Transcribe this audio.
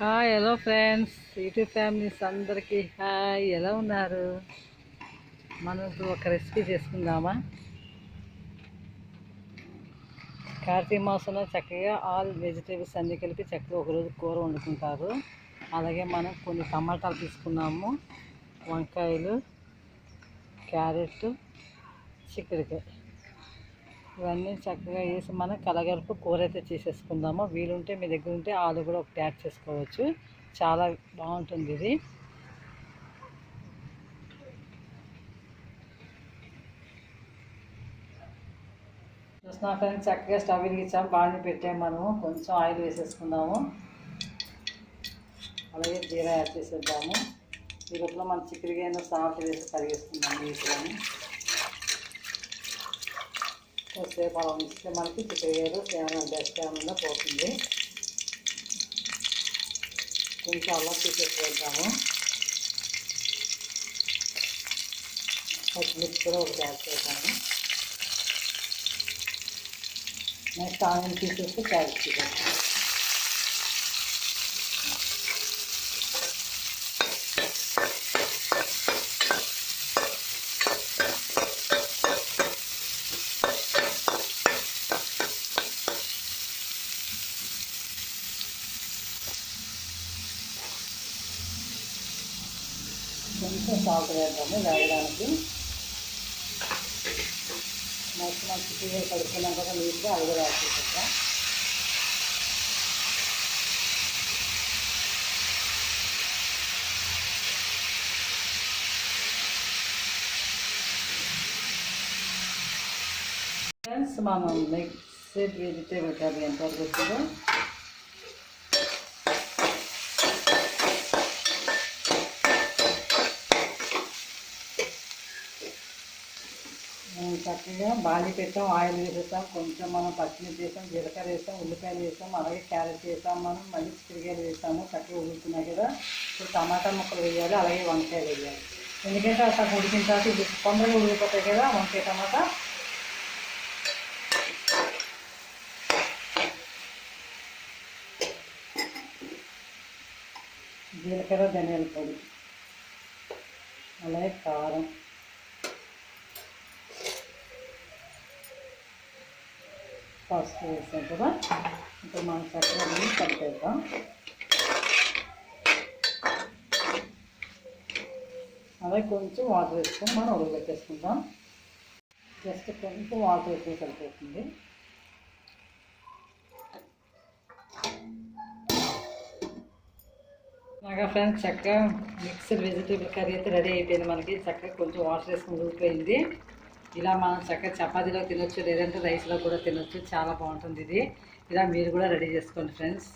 Hi hello friends, YouTube families అందరికీ hi. ఎలా ఉన్నారు? మనం ఇప్పుడు ఒక రెసిపీ చేసుకుందామా? కార్తీక మాసంలో చక్కగా ఆల్ వెజిటేబుల్స్ అన్నీ కలిపి చక్కగా ఒకరోజు కూర వండుకుంటారు. అలాగే మనం కొన్ని టమాటాలు తీసుకున్నాము, వంకాయలు, క్యారెట్, చిక్కుడుకాయ ఇవన్నీ చక్కగా వేసి మనం కలగలుపు కూర అయితే చేసేసుకుందాము. వీలుంటే మీ దగ్గర ఉంటే ఆలు కూడా ఒకటి యాడ్ చేసుకోవచ్చు. చాలా బాగుంటుంది ఇది. చూస్తున్నా ఫ్రెండ్స్, చక్కగా స్టవ్ వెలిగించాము, బాగా పెట్టాము. మనము కొంచెం ఆయిల్ వేసేసుకుందాము, అలాగే జీరా యాడ్ చేసేద్దాము. ఈ లోపల మనం చిక్కుడుకాయను సాల్ట్ వేసి కరిగేసుకుందాము వీటిని. కొద్దిసేపు అలా ఉంచితే మనకి చిక్కుడుకాయలు బెస్ట్ ఏమన్నా పోతుంది. కొంచెం అలా తీసేసుకుందాము. పచ్చిమిర్చి కూడా ఒకటి యాడ్ చేద్దాము. నెక్స్ట్ ఆనియన్ తీసేసి క్యారెట్ తీసేస్తాము. కొంచెం సాల్ట్ వేద్దాము వేయడానికి. నెక్స్ట్ మనం చికెన్ కడుక్కున్నాం కదా నీట్గా, అది కూడా యాడ్ చేసేద్దాం. ఫ్రెండ్స్, మనం మిక్స్డ్ వెజిటేబుల్ కర్రీ ఎంతవరకు వచ్చిందో చక్కగా బాగా పెట్టాం. ఆయిల్ వేసేసాం, కొంచెం మనం పచ్చిమిర్చి వేసాం, జీలకర్ర వేసాం, ఉల్లిపాయలు వేసాం, అలాగే క్యారెట్ వేసాం. మనం మళ్ళీ చిక్కుడుకాయలు వేసాము. చక్కగా ఉడుకుతున్నాయి కదా. ఇప్పుడు టమాటా ముక్కలు వేయాలి, అలాగే వంకాయలు వేయాలి. ఎందుకంటే అసలు ఉడికిన తర్వాత ఇది తొందరగా ఉడికిపోతాయి కదా వంకాయ టమాటా. జీలకర్ర, ధనియాల పొడి, అలాగే కారం, పసుపు వేసాం కదా. ఇప్పుడు మనం చక్కగా కలిపేద్దాం. అలాగే కొంచెం వాటర్ వేసుకొని మనం ఉడకబెట్టేసుకుందాం. జస్ట్ కొంచెం వాటర్ వేసుకొని సరిపోతుంది. బాగా ఫ్రెండ్స్, చక్కగా మిక్స్డ్ వెజిటేబుల్ కర్రీ అయితే రెడీ అయిపోయింది. మనకి చక్కగా కొంచెం వాటర్ వేసుకొని ఉడికిపోయింది. ఇలా మనం చక్కగా చపాతీలో తినొచ్చు, లేదంటే రైస్లో కూడా తినొచ్చు. చాలా బాగుంటుంది ఇది. ఇలా మీరు కూడా రెడీ చేసుకోండి ఫ్రెండ్స్.